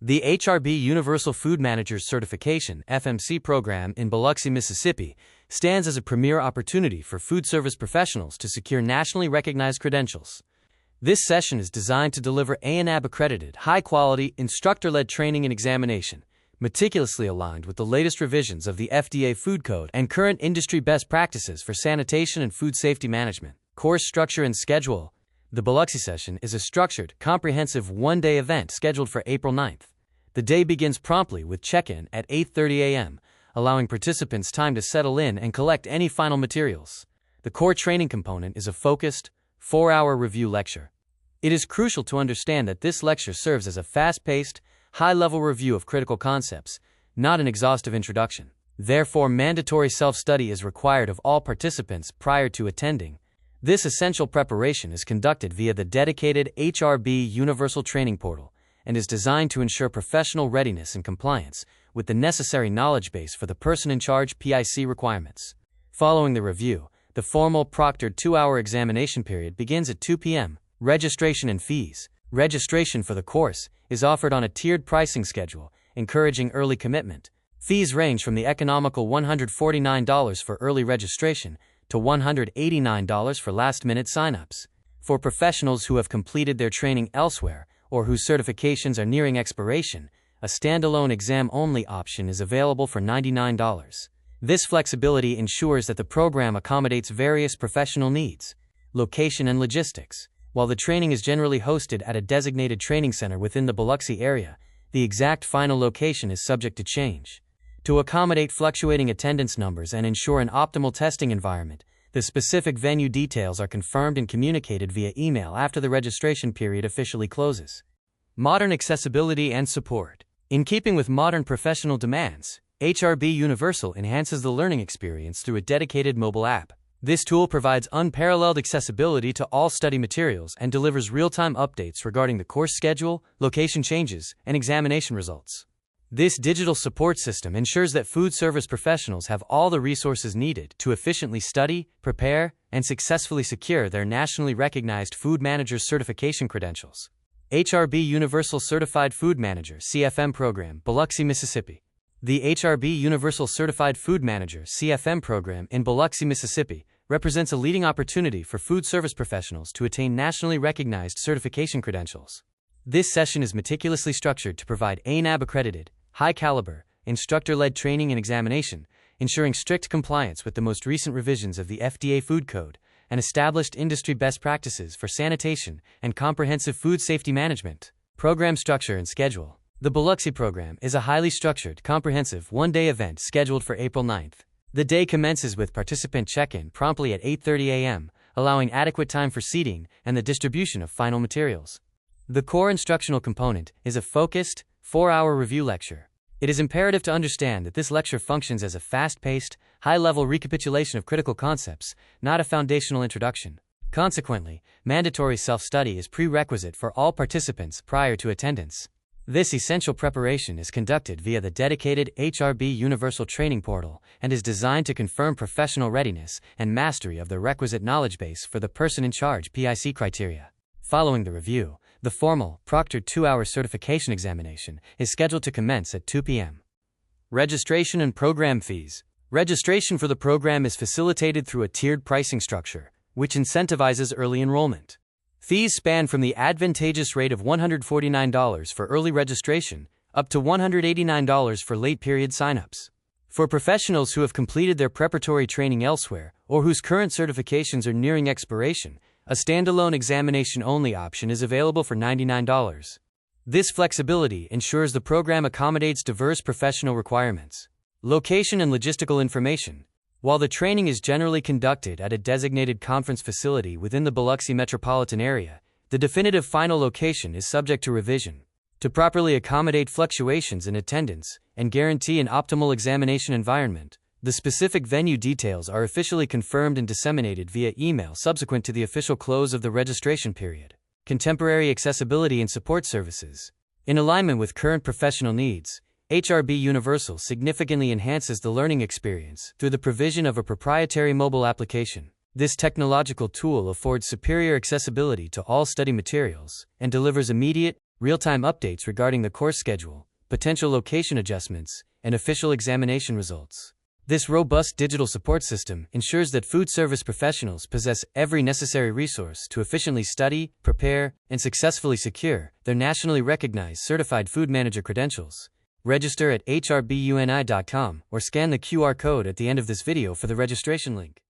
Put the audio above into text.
The HRB Universal Food Manager's Certification (FMC) program in Biloxi, Mississippi, stands as a premier opportunity for food service professionals to secure nationally recognized credentials. This session is designed to deliver ANAB-accredited, high-quality, instructor-led training and examination, meticulously aligned with the latest revisions of the FDA Food Code and current industry best practices for sanitation and food safety management. Course structure and schedule. The Biloxi session is a structured, comprehensive one-day event scheduled for April 9th. The day begins promptly with check-in at 8:30 a.m., allowing participants time to settle in and collect any final materials. The core training component is a focused, 4-hour review lecture. It is crucial to understand that this lecture serves as a fast-paced, high-level review of critical concepts, not an exhaustive introduction. Therefore, mandatory self-study is required of all participants prior to attending. This essential preparation is conducted via the dedicated HRB Universal Training Portal and is designed to ensure professional readiness and compliance with the necessary knowledge base for the person-in-charge PIC requirements. Following the review, the formal proctored 2-hour examination period begins at 2 p.m. Registration and fees. Registration for the course is offered on a tiered pricing schedule, encouraging early commitment. Fees range from the economical $149 for early registration to $189 for last-minute sign-ups. For professionals who have completed their training elsewhere or whose certifications are nearing expiration, a standalone exam-only option is available for $99. This flexibility ensures that the program accommodates various professional needs, location and logistics. While the training is generally hosted at a designated training center within the Biloxi area, the exact final location is subject to change. To accommodate fluctuating attendance numbers and ensure an optimal testing environment, the specific venue details are confirmed and communicated via email after the registration period officially closes. Modern accessibility and support. In keeping with modern professional demands, HRB Universal enhances the learning experience through a dedicated mobile app. This tool provides unparalleled accessibility to all study materials and delivers real-time updates regarding the course schedule, location changes, and examination results. This digital support system ensures that food service professionals have all the resources needed to efficiently study, prepare, and successfully secure their nationally recognized Food Manager's Certification credentials. HRB Universal Certified Food Manager (CFM) Program, Biloxi, Mississippi. The HRB Universal Certified Food Manager (CFM) program in Biloxi, Mississippi, represents a leading opportunity for food service professionals to attain nationally recognized certification credentials. This session is meticulously structured to provide ANAB-accredited, high-caliber, instructor-led training and examination, ensuring strict compliance with the most recent revisions of the FDA Food Code and established industry best practices for sanitation and comprehensive food safety management. Program structure and schedule. The Biloxi program is a highly structured, comprehensive one-day event scheduled for April 9th. The day commences with participant check-in promptly at 8:30 a.m., allowing adequate time for seating and the distribution of final materials. The core instructional component is a focused, 4-hour review lecture. It is imperative to understand that this lecture functions as a fast-paced, high-level recapitulation of critical concepts, not a foundational introduction. Consequently, mandatory self-study is prerequisite for all participants prior to attendance. This essential preparation is conducted via the dedicated HRB Universal Training Portal and is designed to confirm professional readiness and mastery of the requisite knowledge base for the person-in-charge PIC criteria. Following the review, the formal, proctored 2-hour certification examination is scheduled to commence at 2 p.m. Registration and program fees. Registration for the program is facilitated through a tiered pricing structure, which incentivizes early enrollment. Fees span from the advantageous rate of $149 for early registration up to $189 for late-period sign-ups. For professionals who have completed their preparatory training elsewhere or whose current certifications are nearing expiration, a standalone examination-only option is available for $99. This flexibility ensures the program accommodates diverse professional requirements. Location and logistical information. While the training is generally conducted at a designated conference facility within the Biloxi metropolitan area, the definitive final location is subject to revision. To properly accommodate fluctuations in attendance and guarantee an optimal examination environment, the specific venue details are officially confirmed and disseminated via email subsequent to the official close of the registration period. Contemporary accessibility and support services. In alignment with current professional needs, HRB Universal significantly enhances the learning experience through the provision of a proprietary mobile application. This technological tool affords superior accessibility to all study materials and delivers immediate, real-time updates regarding the course schedule, potential location adjustments, and official examination results. This robust digital support system ensures that food service professionals possess every necessary resource to efficiently study, prepare, and successfully secure their nationally recognized certified food manager credentials. Register at hrbuni.com or scan the QR code at the end of this video for the registration link.